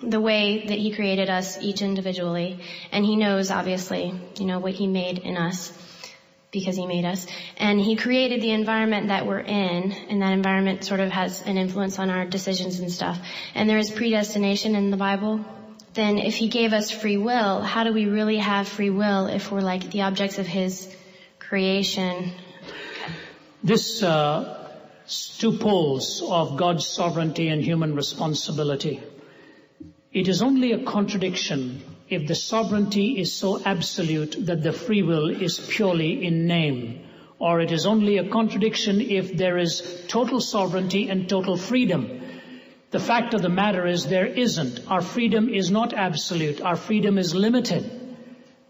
the way that he created us each individually. And he knows, obviously, what he made in us because he made us. And he created the environment that we're in, and that environment sort of has an influence on our decisions and stuff. And there is predestination in the Bible. Then if he gave us free will, how do we really have free will if we're like the objects of his creation? This two poles of God's sovereignty and human responsibility. It is only a contradiction if the sovereignty is so absolute that the free will is purely in name, or it is only a contradiction if there is total sovereignty and total freedom. The fact of the matter is there isn't. Our freedom is not absolute. Our freedom is limited.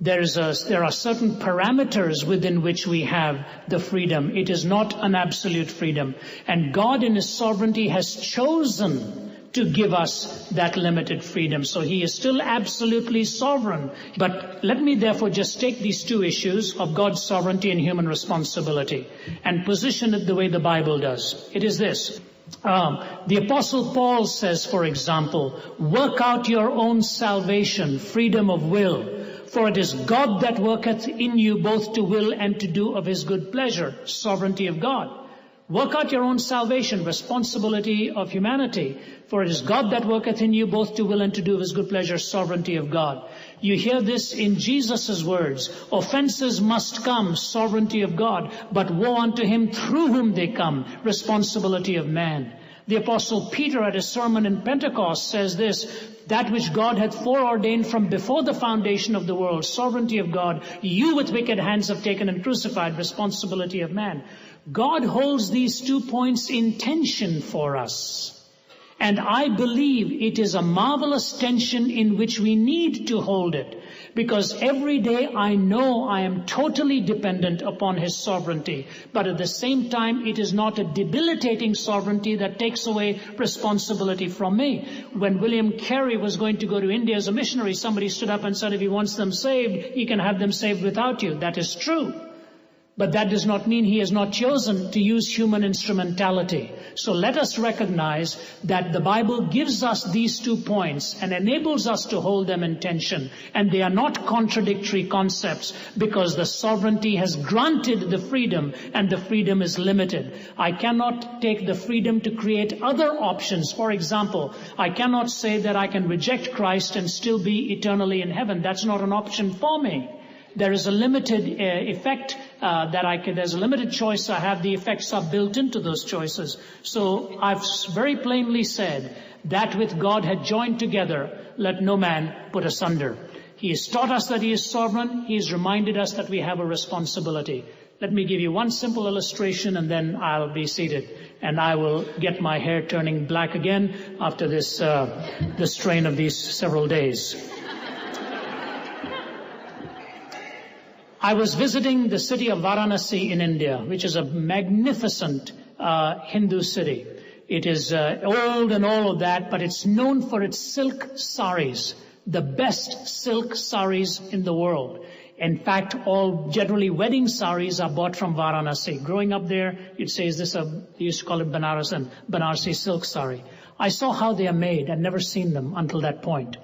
There are certain parameters within which we have the freedom. It is not an absolute freedom. And God in His sovereignty has chosen to give us that limited freedom. So He is still absolutely sovereign. But let me therefore just take these two issues of God's sovereignty and human responsibility and position it the way the Bible does. It is this. The Apostle Paul says, for example, work out your own salvation, freedom of will. For it is God that worketh in you both to will and to do of His good pleasure, sovereignty of God. Work out your own salvation, responsibility of humanity. For it is God that worketh in you both to will and to do of His good pleasure, sovereignty of God. You hear this in Jesus' words. Offenses must come, sovereignty of God, but woe unto him through whom they come, responsibility of man. The Apostle Peter at his sermon in Pentecost says this, that which God hath foreordained from before the foundation of the world, sovereignty of God, you with wicked hands have taken and crucified, responsibility of man. God holds these 2 points in tension for us. And I believe it is a marvelous tension in which we need to hold it. Because every day I know I am totally dependent upon His sovereignty. But at the same time, it is not a debilitating sovereignty that takes away responsibility from me. When William Carey was going to go to India as a missionary, somebody stood up and said, if he wants them saved, he can have them saved without you. That is true. But that does not mean he has not chosen to use human instrumentality. So let us recognize that the Bible gives us these 2 points and enables us to hold them in tension. And they are not contradictory concepts because the sovereignty has granted the freedom and the freedom is limited. I cannot take the freedom to create other options. For example, I cannot say that I can reject Christ and still be eternally in heaven. That's not an option for me. There is a limited effect there's a limited choice I have. The effects are built into those choices. So I've very plainly said, that with God had joined together, let no man put asunder. He has taught us that He is sovereign. He has reminded us that we have a responsibility. Let me give you one simple illustration and then I'll be seated. And I will get my hair turning black again after this the strain of these several days. I was visiting the city of Varanasi in India, which is a magnificent Hindu city. It is old and all of that, but it's known for its silk saris, the best silk saris in the world. In fact, all generally wedding saris are bought from Varanasi. Growing up there, you'd say, they used to call it Banarasi silk sari. I saw how they are made. I'd never seen them until that point.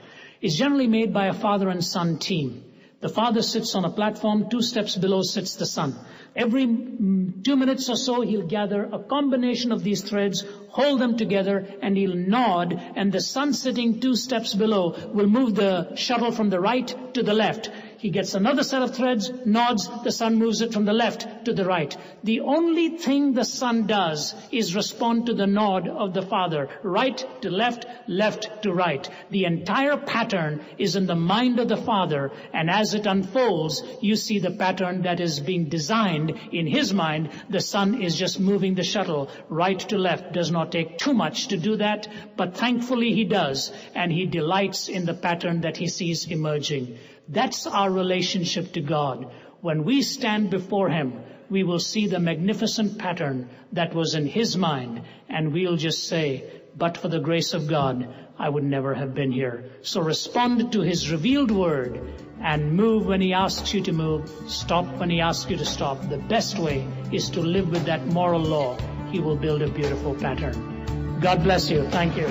It's generally made by a father and son team. The father sits on a platform, 2 steps below sits the son. Every 2 minutes or so, he'll gather a combination of these threads, hold them together, and he'll nod, and the son sitting 2 steps below will move the shuttle from the right to the left. He gets another set of threads, nods, the son moves it from the left to the right. The only thing the son does is respond to the nod of the father, right to left, left to right. The entire pattern is in the mind of the father, and as it unfolds, you see the pattern that is being designed in his mind. The son is just moving the shuttle right to left. Does not take too much to do that, but thankfully he does, and he delights in the pattern that he sees emerging. That's our relationship to God. When we stand before Him, we will see the magnificent pattern that was in His mind, and we'll just say, but for the grace of God, I would never have been here. So respond to His revealed word and move when He asks you to move, stop when He asks you to stop. The best way is to live with that moral law. He will build a beautiful pattern. God bless you. Thank you.